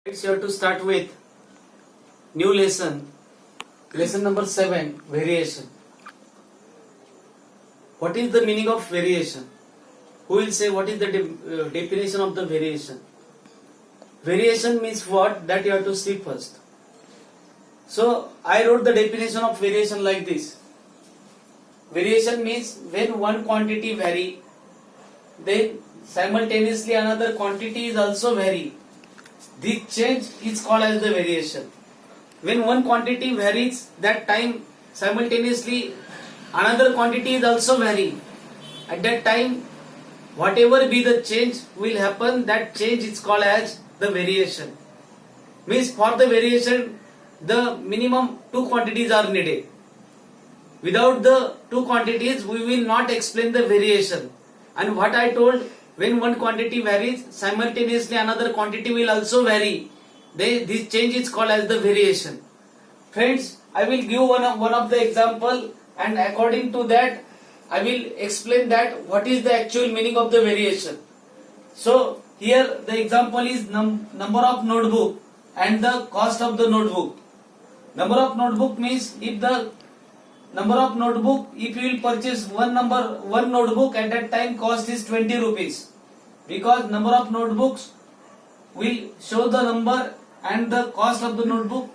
It's here to start with new lesson number 7, variation. What is the meaning of variation? Who will say what is the definition of the variation? Variation means what? That you have to see first. So I wrote the definition of variation like this. Variation means when one quantity vary, then simultaneously another quantity is also vary. This change is called as the variation. When one quantity varies, that time simultaneously another quantity is also vary. At that time, whatever be the change will happen, that change is called as the variation. Means for the variation, the minimum two quantities are needed. Without the two quantities, we will not explain the variation. And what I told, when one quantity varies, simultaneously another quantity will also vary. This change is called as the variation. Friends, I will give one of the example, and according to that, I will explain that what is the actual meaning of the variation. So here the example is number of notebook and the cost of the notebook. Number of notebook means if the number of notebook, if you will purchase one notebook, at that time cost is 20 rupees, because number of notebooks will show the number and the cost of the notebook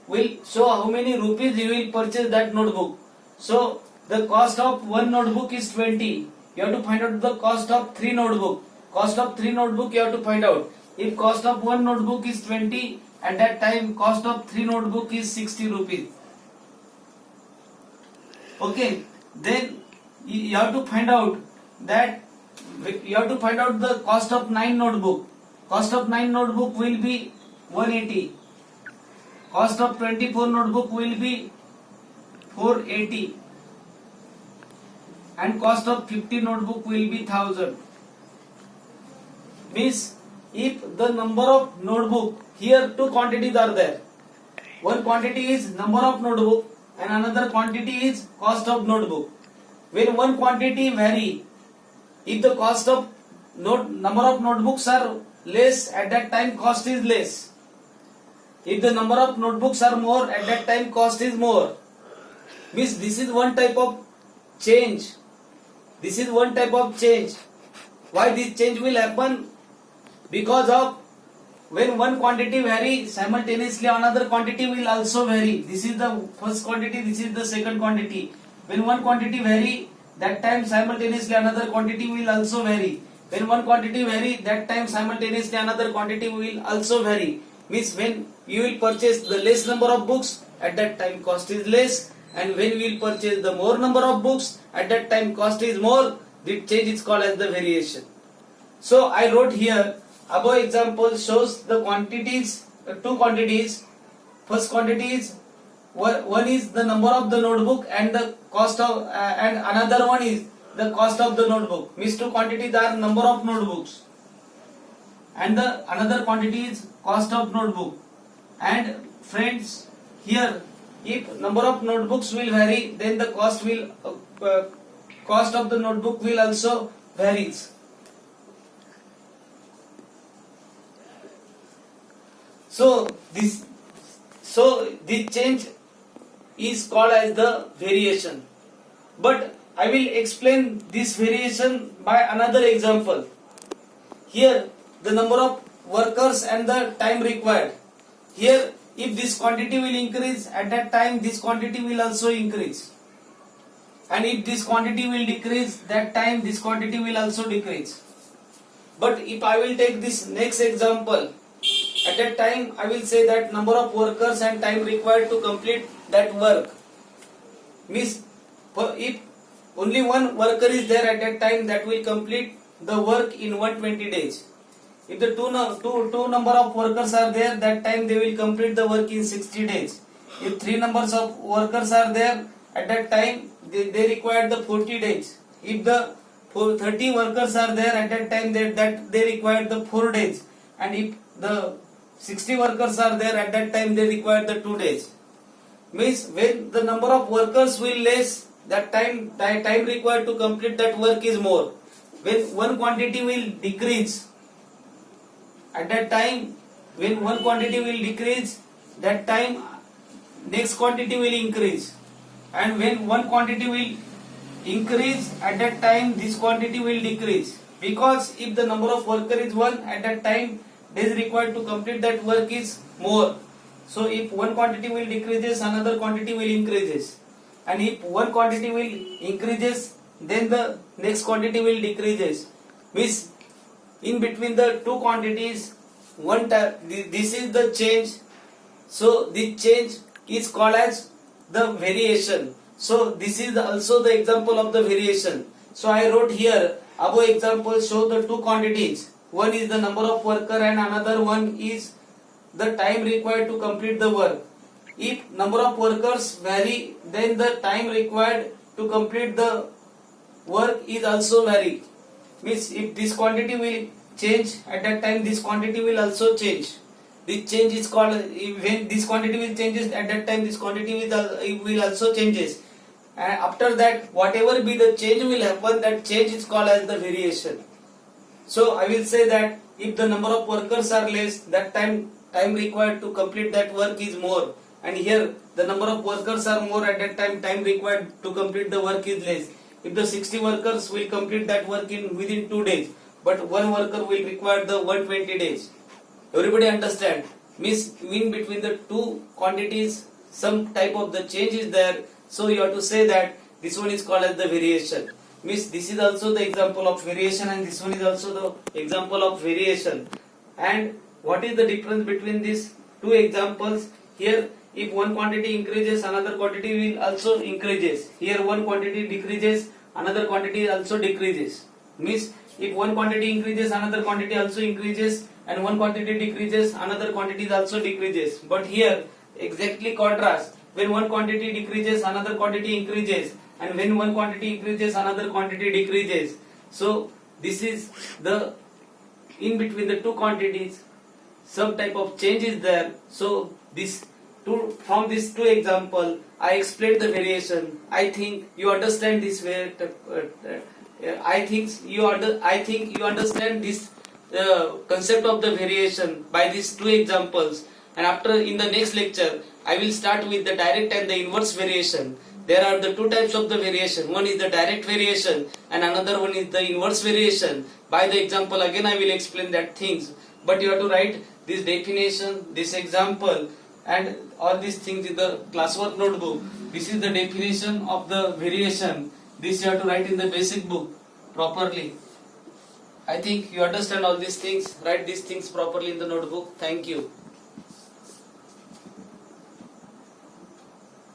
will show how many rupees you will purchase that notebook. So the cost of one notebook is 20. You have to find out the cost of 3 notebook. Cost of 3 notebook you have to find out. If cost of one notebook is 20, at that time cost of 3 notebook is 60 rupees. Okay, then you have to find out that the cost of 9 notebook. Cost of 9 notebook will be 180. Cost of 24 notebook will be 480. And cost of 50 notebook will be 1000. Means if the number of notebook, here two quantities are there. One quantity is number of notebook and another quantity is cost of notebook. When one quantity vary, if the cost of number of notebooks are less, at that time cost is less. If the number of notebooks are more, at that time cost is more. Means this is one type of change. This is one type of change. Why this change will happen? Because of when one quantity vary, simultaneously another quantity will also vary. This is the first quantity, this is the second quantity. When one quantity vary, that time simultaneously another quantity will also vary. When one quantity vary, that time simultaneously another quantity will also vary. Means when you will purchase the less number of books, at that time cost is less. And when we will purchase the more number of books, at that time cost is more. The change is called as the variation. So I wrote here, above example shows the quantities, two quantities. First quantity is one is the number of the notebook and the cost of, and another one is the cost of the notebook. Means two quantities are number of notebooks and the another quantity is cost of notebook. And friends, here if number of notebooks will vary, then the cost of the notebook will also varies. So this change is called as the variation. But I will explain this variation by another example. Here the number of workers and the time required. Here if this quantity will increase, at that time this quantity will also increase. And if this quantity will decrease, that time this quantity will also decrease. But if I will take this next example, at that time I will say that number of workers and time required to complete that work. Means if only one worker is there at that time, that will complete the work in 120 days. If the two number of workers are there, that time they will complete the work in 60 days. If 3 numbers of workers are there, at that time they require the 40 days. If the 30 workers are there, at that time they require the 4 days. And if the 60 workers are there, at that time they require the 2 days. Means when the number of workers will less, that time required to complete that work is more. When one quantity will decrease, at that time when one quantity will decrease, that time next quantity will increase, and when one quantity will increase, at that time this quantity will decrease, because if the number of worker is 1, at that time days required to complete that work is more. So if one quantity will decreases, another quantity will increases, and if one quantity will increases, then the next quantity will decreases. Means in between the two quantities, this is the change. So this change is called as the variation. So this is also the example of the variation. So I wrote here, above example show the two quantities. One is the number of worker and another one is the time required to complete the work. If number of workers vary, then the time required to complete the work is also vary. Means if this quantity will change, at that time this quantity will also change. This change is called, when this quantity will changes, at that time this quantity will also changes. And after that, whatever be the change will happen, that change is called as the variation. So I will say that if the number of workers are less, that time required to complete that work is more. And here the number of workers are more, at that time required to complete the work is less. If the 60 workers will complete that work within 2 days, but one worker will require the 120 days. Everybody understand? Means in between the two quantities, some type of the change is there. So you have to say that this one is called as the variation. Means this is also the example of variation, and this one is also the example of variation. And what is the difference between these two examples? Here, if one quantity increases, another quantity will also increases. Here one quantity decreases, another quantity also decreases. Means if one quantity increases, another quantity also increases, and one quantity decreases, another quantity also decreases. But here exactly contrast. When one quantity decreases, another quantity increases, and when one quantity increases, another quantity decreases. So this is the in between the two quantities, some type of change is there. So from these two example, I explained the variation. I think you understand this way. I think you understand this concept of the variation by these two examples. And after, in the next lecture, I will start with the direct and the inverse variation. There are the two types of the variation. One is the direct variation and another one is the inverse variation. By the example again I will explain that things. But you have to write this definition, this example, and all these things in the classwork notebook. This is the definition of the variation. This you have to write in the basic book properly. I think you understand all these things. Write these things properly in the notebook. Thank you.